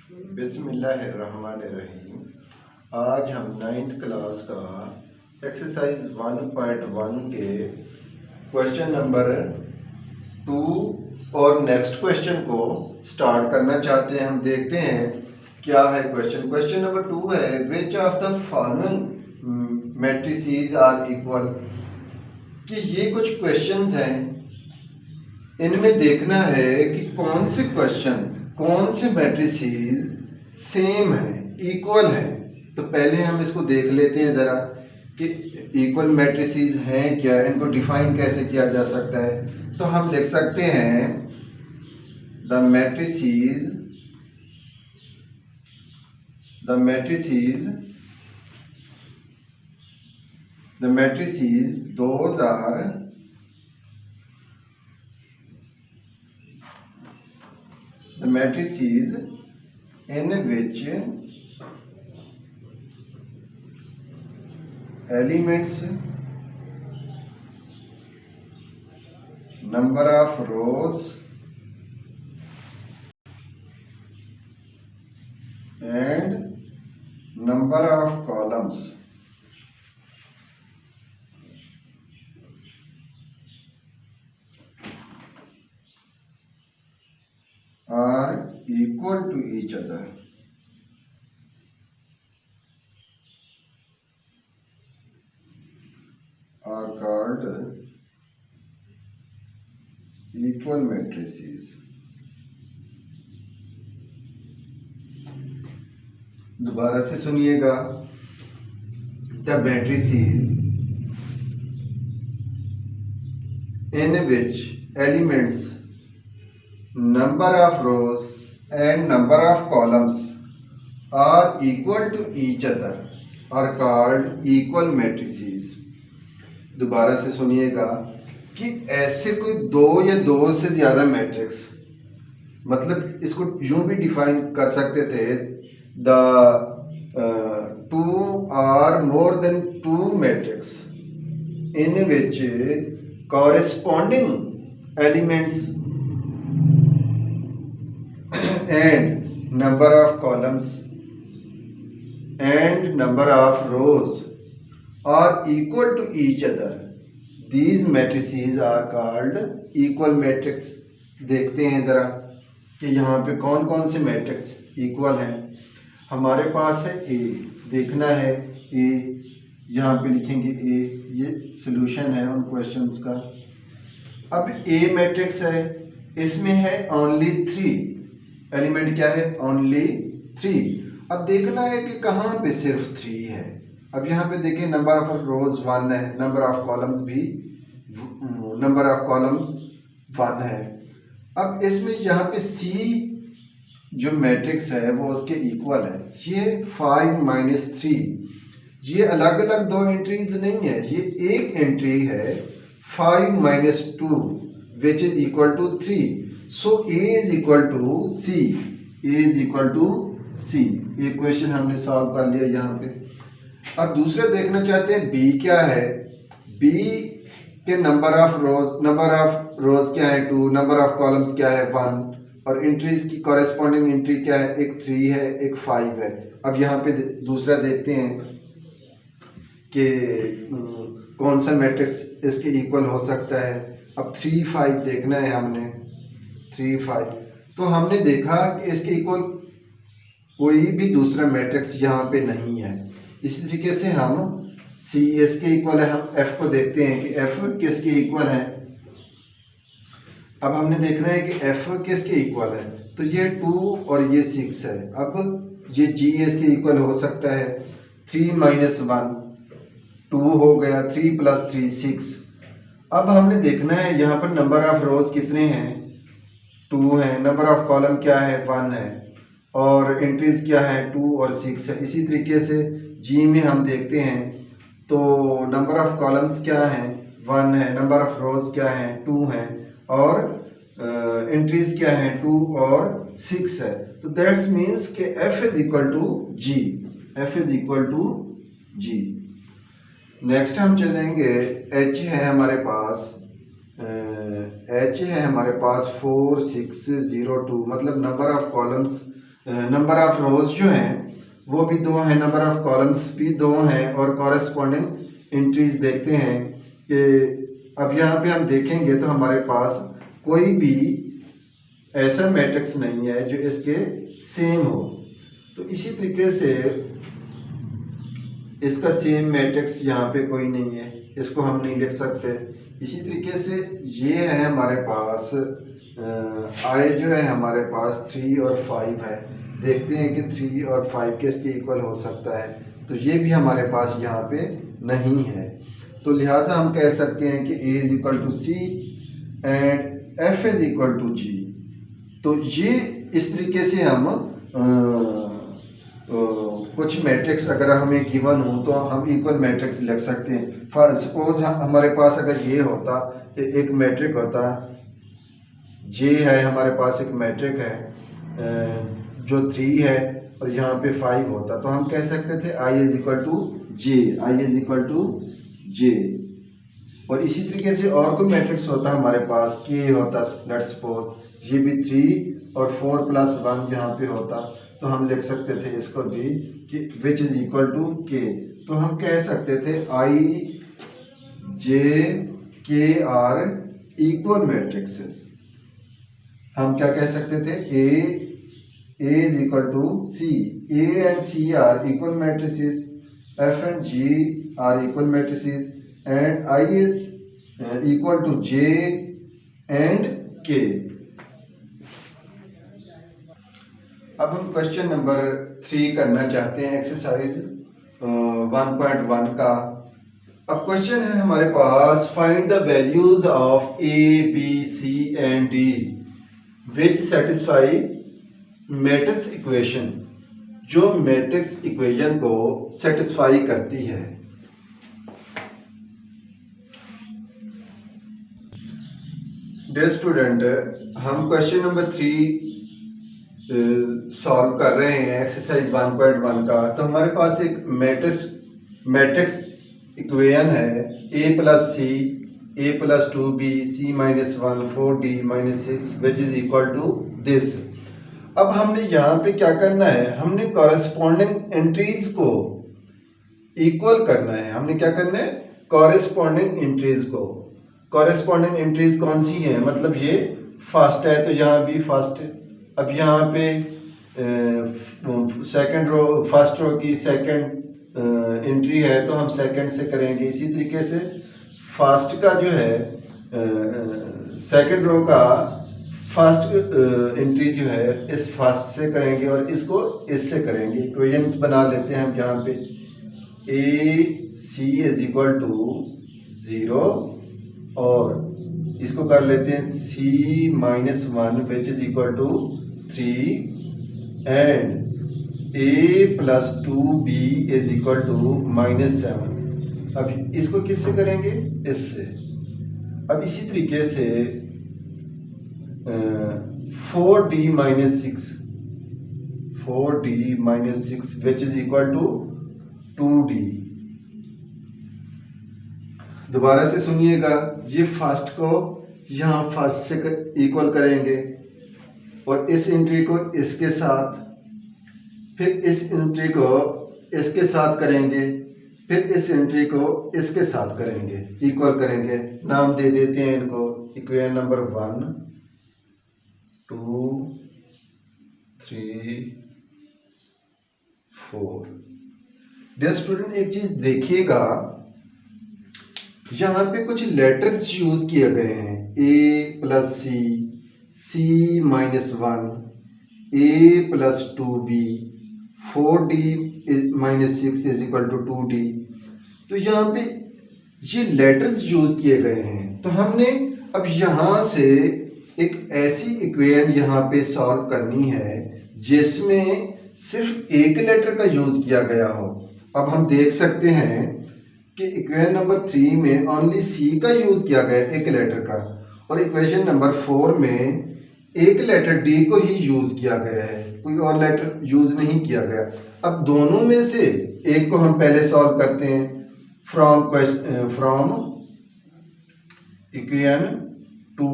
बिस्मिल्लाहिर्रहमानिर्रहीम। आज हम 9th क्लास का एक्सरसाइज 1.1 के क्वेश्चन नंबर 2 और नेक्स्ट क्वेश्चन को स्टार्ट करना चाहते हैं। हम देखते हैं क्या है क्वेश्चन। क्वेश्चन नंबर 2 है, which of the following matrices are equal. कि ये कुछ क्वेश्चंस हैं, इनमें देखना है कि कौन से क्वेश्चन, कौन से मैट्रिसेस सेम है, इक्वल है। तो पहले हम इसको देख लेते हैं ज़रा कि इक्वल मैट्रिसेस हैं क्या, इनको डिफाइन कैसे किया जा सकता है। तो हम लिख सकते हैं the matrices those are the matrices in which elements, number of rows and number of columns are equal to each other. Are called equal matrices. दोबारा से सुनिएगा। The matrices in which elements, number of rows and number of columns are equal to each other are called equal matrices. दोबारा से सुनिएगा कि ऐसे कोई दो या दो से ज़्यादा मैट्रिक्स, मतलब इसको यूं भी डिफाइन कर सकते थे, the two or more than two matrix in which corresponding elements and number of columns and number of rows are equal to each other. These matrices are called equal matrix. देखते हैं ज़रा कि यहाँ पे कौन कौन से मैट्रिक्स इक्वल हैं। हमारे पास है ए, देखना है ए, यहाँ पे लिखेंगे ए, ये सॉल्यूशन है उन क्वेश्चंस का। अब ए मैट्रिक्स है, इसमें है ओनली 3 एलिमेंट। क्या है? ओनली 3। अब देखना है कि कहाँ पे सिर्फ 3 है। अब यहाँ पे देखिए नंबर ऑफ रोज 1 है, नंबर ऑफ कॉलम्स 1 है। अब इसमें यहाँ पे सी जो मैट्रिक्स है वो उसके इक्वल है। ये 5 - 3, ये अलग अलग दो एंट्रीज नहीं है, ये एक एंट्री है 5 - 2 which is equal to 3। So A is equal to C, A is equal to C। ये क्वेश्चन हमने सॉल्व कर लिया यहाँ पे। अब दूसरा देखना चाहते हैं B क्या है। B के नंबर ऑफ रोज क्या है 2, नंबर ऑफ कॉलम्स क्या है 1, और एंट्रीज की कॉरेस्पॉन्डिंग एंट्री क्या है, एक 3 है एक 5 है। अब यहाँ पे दूसरा देखते हैं कि कौन सा मैट्रिक्स इसके इक्वल हो सकता है। अब 3 5 देखना है हमने, 3 5। तो हमने देखा कि इसके इक्वल कोई भी दूसरा मैट्रिक्स यहाँ पे नहीं है। इसी तरीके से हम सी इसके इक्वल है। हम एफ को देखते हैं कि एफ किसके इक्वल है। अब हमने देखना है कि एफ किसके इक्वल है। तो ये 2 और ये 6 है। अब ये जी इसके इक्वल हो सकता है। 3 - 1 2 हो गया, 3 + 3 6। अब हमने देखना है यहाँ पर नंबर ऑफ रोज कितने हैं, 2 है, नंबर ऑफ कॉलम क्या है 1 है, और एंट्रीज क्या है 2 और 6 है। इसी तरीके से जी में हम देखते हैं तो नंबर ऑफ कॉलम्स क्या है 1 है, नंबर ऑफ रोज क्या है 2 है, और एंट्रीज क्या है 2 और 6 है। तो दैट्स मीन्स के F is equal to G, F is equal to G. Next हम चलेंगे, H है हमारे पास, H है हमारे पास 4 6 0 2, मतलब number of columns number of रोज जो हैं वो भी 2 हैं, नंबर ऑफ कॉलम्स भी 2 हैं, और कॉरेस्पॉन्डिंग एंट्रीज देखते हैं कि अब यहाँ पे हम देखेंगे तो हमारे पास कोई भी ऐसा मैट्रिक्स नहीं है जो इसके सेम हो। तो इसी तरीके से इसका सेम मैट्रिक्स यहाँ पे कोई नहीं है, इसको हम नहीं लिख सकते। इसी तरीके से ये है हमारे पास आई जो है हमारे पास 3 और 5 है, देखते हैं कि 3 और 5 किसके इक्वल हो सकता है, तो ये भी हमारे पास यहाँ पे नहीं है। तो लिहाजा हम कह सकते हैं कि A is equal to C and F is equal to G. तो ये इस तरीके से हम कुछ मैट्रिक्स अगर हमें गिवन हो तो हम इक्वल मैट्रिक्स लिख सकते हैं। सपोज हमारे पास अगर ये होता, एक मैट्रिक होता, ये है हमारे पास एक मैट्रिक है जो 3 है और यहाँ पे 5 होता, तो हम कह सकते थे I is equal to J, I is equal to J. और इसी तरीके से और कोई मैट्रिक्स होता हमारे पास, K होता, लेट्स सपोज ये भी 3 और 4 प्लस 1 यहाँ पे होता, तो हम लिख सकते थे इसको भी कि which is equal to K। तो हम कह सकते थे I J K are equal matrices. हम क्या कह सकते थे, A is equal to C, A and C are equal matrices, F and G are equal matrices, and I is equal to J and K। अब हम question number 3 करना चाहते हैं, एक्सरसाइज 1.1 का। अब क्वेश्चन है हमारे पास, find the values of A, B, C and D which satisfy matrix equation, जो मैट्रिक्स इक्वेशन को सेटिस्फाई करती है। डियर स्टूडेंट, हम क्वेश्चन नंबर 3 सॉल्व कर रहे हैं एक्सरसाइज 1.1 का। तो हमारे पास एक मैट्रिक्स इक्वेशन है A plus C, A plus 2B, C minus 1, 4D minus 6 which is equal to this. अब हमने यहाँ पे क्या करना है, हमने कॉरेस्पॉन्डिंग एंट्रीज को इक्वल करना है। हमने क्या करना है, कॉरेस्पॉन्डिंग एंट्रीज को। कॉरेस्पॉन्डिंग एंट्रीज कौन सी हैं, मतलब ये फर्स्ट है तो यहाँ भी फर्स्ट है। अब यहाँ पे सेकंड रो, फर्स्ट रो की सेकंड एंट्री है तो हम सेकंड से करेंगे। इसी तरीके से फर्स्ट का जो है सेकंड रो का फर्स्ट एंट्री जो है इस फर्स्ट से करेंगे और इसको इससे करेंगे। इक्वेशंस बना लेते हैं हम यहाँ पे, AC इज इक्वल टू 0 और इसको कर लेते हैं C minus 1 which is equal to 3 and A plus 2B is equal to minus 7। अब इसको किससे करेंगे, इससे। अब इसी तरीके से 4D minus 6, 4D minus 6 which is equal to 2D। दोबारा से सुनिएगा, ये फर्स्ट को यहाँ फर्स्ट से इक्वल करेंगे और इस एंट्री को इसके साथ, फिर इस एंट्री को इसके साथ करेंगे, फिर इस एंट्री को इसके साथ करेंगे, इक्वल करेंगे। नाम दे देते हैं इनको, इक्वेशन नंबर 1, 2, 3, 4। डियर स्टूडेंट, एक चीज देखिएगा, यहाँ पे कुछ लेटर्स यूज किए गए हैं, A plus C, C minus 1, A plus 2B, 4D minus 6 is equal to 2D। तो यहाँ पे ये लेटर्स यूज किए गए हैं। तो हमने अब यहाँ से एक ऐसी इक्वेशन यहाँ पे सॉल्व करनी है जिसमें सिर्फ एक लेटर का यूज किया गया हो। अब हम देख सकते हैं कि इक्वेशन नंबर 3 में ओनली C का यूज किया गया, एक लेटर का, और इक्वेशन नंबर 4 में एक लेटर D को ही यूज किया गया है, कोई और लेटर यूज नहीं किया गया। अब दोनों में से एक को हम पहले सॉल्व करते हैं फ्रॉम इक्वेशन 2।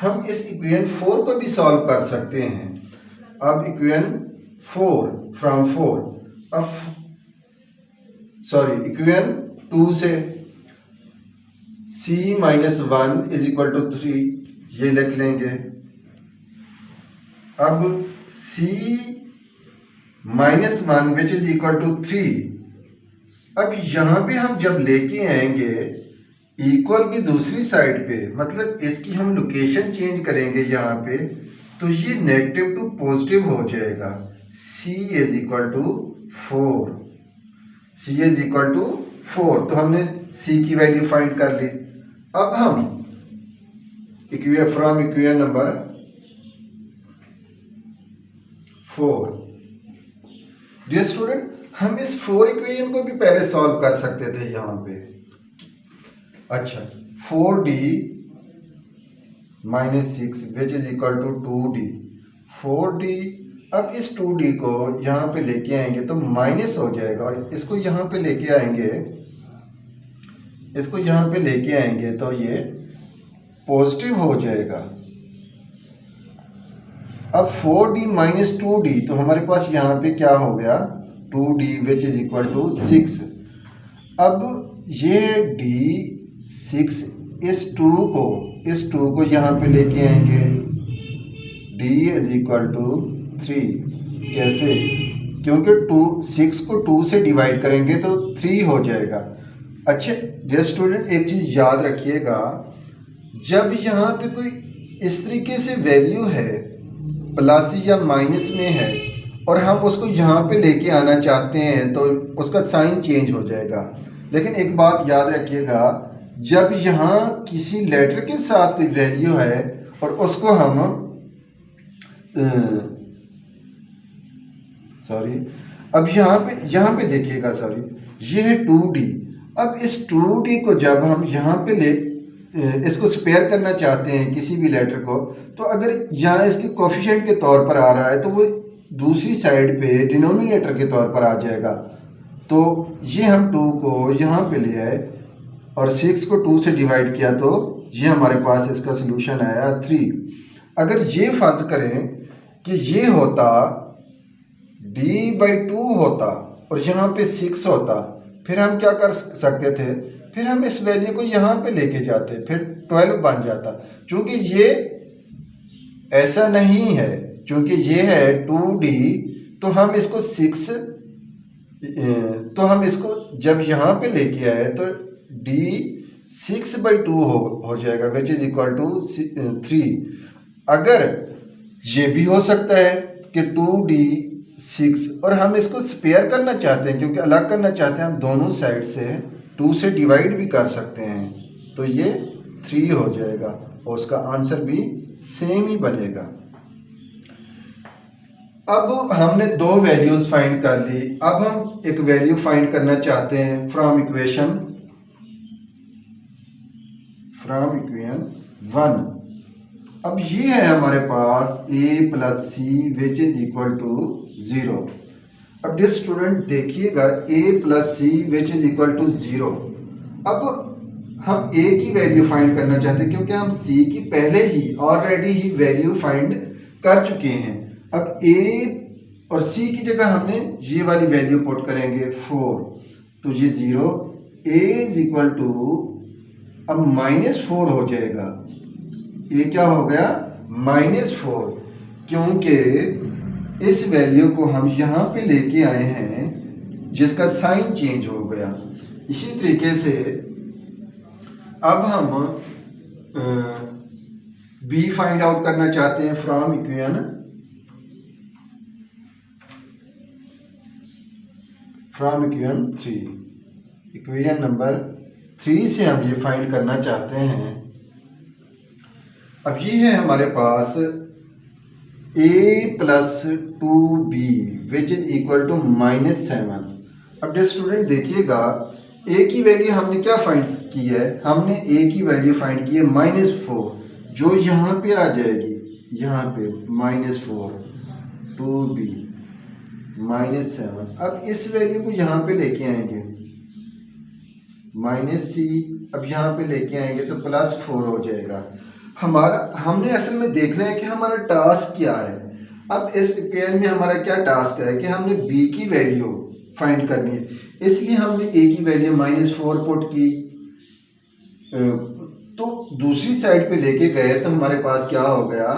हम इस इक्वेशन 4 को भी सॉल्व कर सकते हैं। अब इक्वेशन 4 फ्रॉम 4, अब सॉरी इक्वेशन 2 से c minus 1 is equal to 3 ये लिख लेंगे। अब c minus 1 which is equal to 3, अब यहां पे हम जब लेके आएंगे इक्वल की दूसरी साइड पे, मतलब इसकी हम लोकेशन चेंज करेंगे यहाँ पे, तो ये नेगेटिव टू पॉजिटिव हो जाएगा। c is equal to 4, c is equal to 4, तो हमने c की वैल्यू फाइंड कर ली। अब हम from equation number 4, dear student, हम इस 4 इक्वेशन को भी पहले सॉल्व कर सकते थे यहाँ पे। अच्छा, 4d minus 6 which is equal to 2d, 4d, अब इस 2d को यहाँ पे लेके आएंगे तो माइनस हो जाएगा, और इसको यहाँ पे लेके आएंगे, इसको यहाँ पे लेके आएंगे तो ये पॉजिटिव हो जाएगा। अब 4d माइनस 2d, तो हमारे पास यहाँ पे क्या हो गया, 2d which is equal to 6। अब ये d6 इस 2 को यहाँ पे लेके आएंगे, d इज इक्वल टू 3। कैसे? क्योंकि 6 को 2 से डिवाइड करेंगे तो 3 हो जाएगा। अच्छा डियर स्टूडेंट, एक चीज़ याद रखिएगा, जब यहाँ पे कोई इस तरीके से वैल्यू है प्लस या माइनस में है और हम उसको यहाँ पे लेके आना चाहते हैं तो उसका साइन चेंज हो जाएगा। लेकिन एक बात याद रखिएगा, जब यहाँ किसी लेटर के साथ कोई वैल्यू है और उसको हम अब यहाँ पे देखिएगा, ये है 2d। अब इस 2d को जब हम यहाँ पे इसको स्पेयर करना चाहते हैं किसी भी लेटर को, तो अगर यहाँ इसके कोफिशिएंट के तौर पर आ रहा है तो वो दूसरी साइड पे डिनोमिनेटर के तौर पर आ जाएगा। तो ये हम 2 को यहाँ पे ले आए और 6 को 2 से डिवाइड किया तो ये हमारे पास इसका सोल्यूशन आया 3। अगर ये फर्ज करें कि ये होता d/2 होता और यहाँ पे 6 होता, फिर हम क्या कर सकते थे, फिर हम इस वैल्यू को यहाँ पे लेके जाते, फिर 12 बन जाता। चूंकि ये ऐसा नहीं है, क्योंकि ये है 2d, तो हम इसको 6, तो हम इसको जब यहाँ पे लेके आए तो d 6/2 हो जाएगा विच इज इक्वल टू 3। अगर ये भी हो सकता है कि 2d 6 और हम इसको स्पेयर करना चाहते हैं, क्योंकि अलग करना चाहते हैं, हम दोनों साइड से 2 से डिवाइड भी कर सकते हैं, तो ये 3 हो जाएगा और उसका आंसर भी सेम ही बनेगा। अब हमने 2 वैल्यूज फाइंड कर ली। अब हम एक वैल्यू फाइंड करना चाहते हैं फ्रॉम इक्वेशन 1। अब ये है हमारे पास a + c which is equal to 0। अब डियर स्टूडेंट देखिएगा, a + c which is equal to 0। अब हम a की वैल्यू फाइंड करना चाहते हैं, क्योंकि हम c की पहले ही ऑलरेडी ही वैल्यू फाइंड कर चुके हैं। अब a और c की जगह हमने ये वाली वैल्यू पुट करेंगे 4, तो ये 0, a इज इक्वल टू अब -4 हो जाएगा। ये क्या हो गया, -4, क्योंकि इस वैल्यू को हम यहाँ पे लेके आए हैं जिसका साइन चेंज हो गया। इसी तरीके से अब हम b फाइंड आउट करना चाहते हैं फ्रॉम इक्वेशन 3। इक्वेशन नंबर 3 से हम ये फाइंड करना चाहते हैं। अब ये है हमारे पास a + 2b which is equal to -7। अब डियर स्टूडेंट देखिएगा, a की वैल्यू हमने क्या फाइंड की है, हमने a की वैल्यू फाइंड की है -4, जो यहाँ पे आ जाएगी, यहाँ पे -4, 2b -7। अब इस वैल्यू को यहाँ पे लेके आएंगे -c, अब यहाँ पे लेके आएंगे तो +4 हो जाएगा। हमने असल में देखना है कि हमारा टास्क क्या है। अब इस इक्वेशन में हमारा क्या टास्क है कि हमने b की वैल्यू फाइंड करनी है, इसलिए हमने a की वैल्यू -4 पुट की। तो दूसरी साइड पे लेके गए तो हमारे पास क्या हो गया,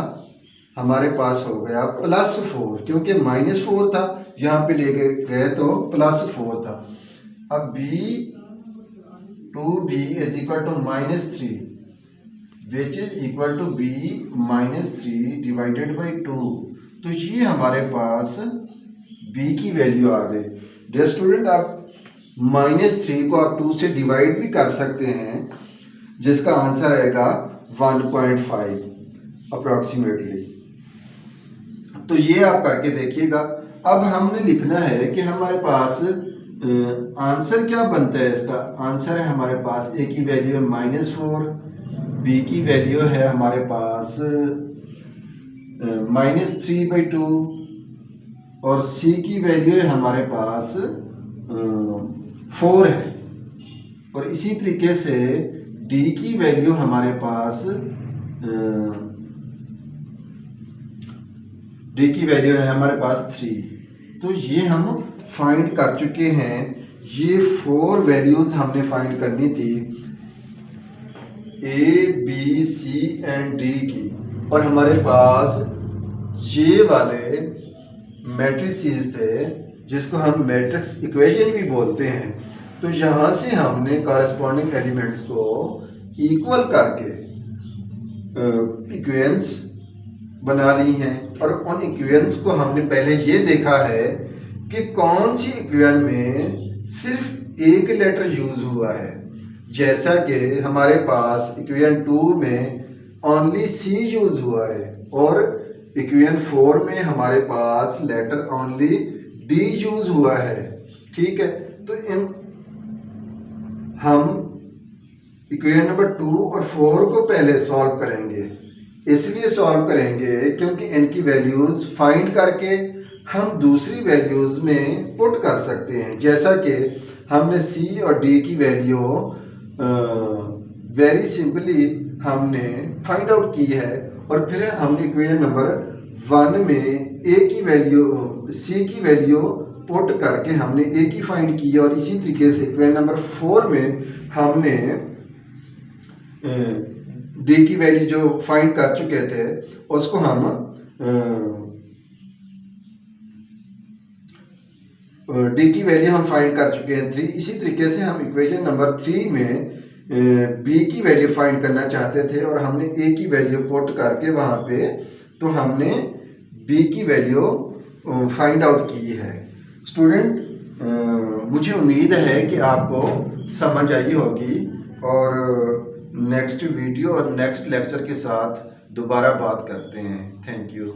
हमारे पास हो गया +4, क्योंकि -4 था, यहाँ पे लेके गए तो +4 था। अब b is equal to -3 which is equal to b -3 divided by 2। तो ये हमारे पास b की वैल्यू आ गई। डियर स्टूडेंट, आप -3 को आप 2 से डिवाइड भी कर सकते हैं, जिसका आंसर आएगा 1.5 अप्रॉक्सीमेटली। तो ये आप करके देखिएगा। अब हमने लिखना है कि हमारे पास आंसर क्या बनता है। इसका आंसर है हमारे पास a की वैल्यू है -4, b की वैल्यू है हमारे पास -3/2 और c की वैल्यू है हमारे पास 4 है। और इसी तरीके से d की वैल्यू हमारे पास d की वैल्यू है हमारे पास 3। तो ये हम फाइंड कर चुके हैं। ये 4 वैल्यूज हमने फाइंड करनी थी a, b, c and d की, और हमारे पास ये वाले मैट्रिसेस थे जिसको हम मैट्रिक्स इक्वेशन भी बोलते हैं। तो यहाँ से हमने कॉरेस्पॉन्डिंग एलिमेंट्स को इक्वल करके इक्वेशंस बना ली हैं, और उन इक्वेशंस को हमने पहले ये देखा है कि कौन सी इक्वेशन में सिर्फ एक लेटर यूज हुआ है। जैसा कि हमारे पास इक्वेशन 2 में ओनली सी यूज हुआ है, और इक्वेशन 4 में हमारे पास लेटर ओनली डी यूज हुआ है। ठीक है, तो हम इक्वेशन नंबर 2 और 4 को पहले सॉल्व करेंगे। इसलिए सॉल्व करेंगे क्योंकि इनकी वैल्यूज फाइंड करके हम दूसरी वैल्यूज में पुट कर सकते हैं। जैसा कि हमने सी और डी की वैल्यू वेरी सिंपली हमने फाइंड आउट की है, और फिर हमने इक्वेशन नंबर 1 में ए की वैल्यू सी की वैल्यू पुट करके हमने ए की फाइंड की, और इसी तरीके से इक्वेशन नंबर 4 में हमने डी की वैल्यू जो फाइंड कर चुके थे उसको हम डी की वैल्यू हम फाइंड कर चुके हैं 3। इसी तरीके से हम इक्वेशन नंबर 3 में बी की वैल्यू फाइंड करना चाहते थे, और हमने ए की वैल्यू पुट करके वहाँ पे तो हमने बी की वैल्यू फाइंड आउट की है। स्टूडेंट, मुझे उम्मीद है कि आपको समझ आई होगी, और नेक्स्ट वीडियो और नेक्स्ट लेक्चर के साथ दोबारा बात करते हैं। Thank you.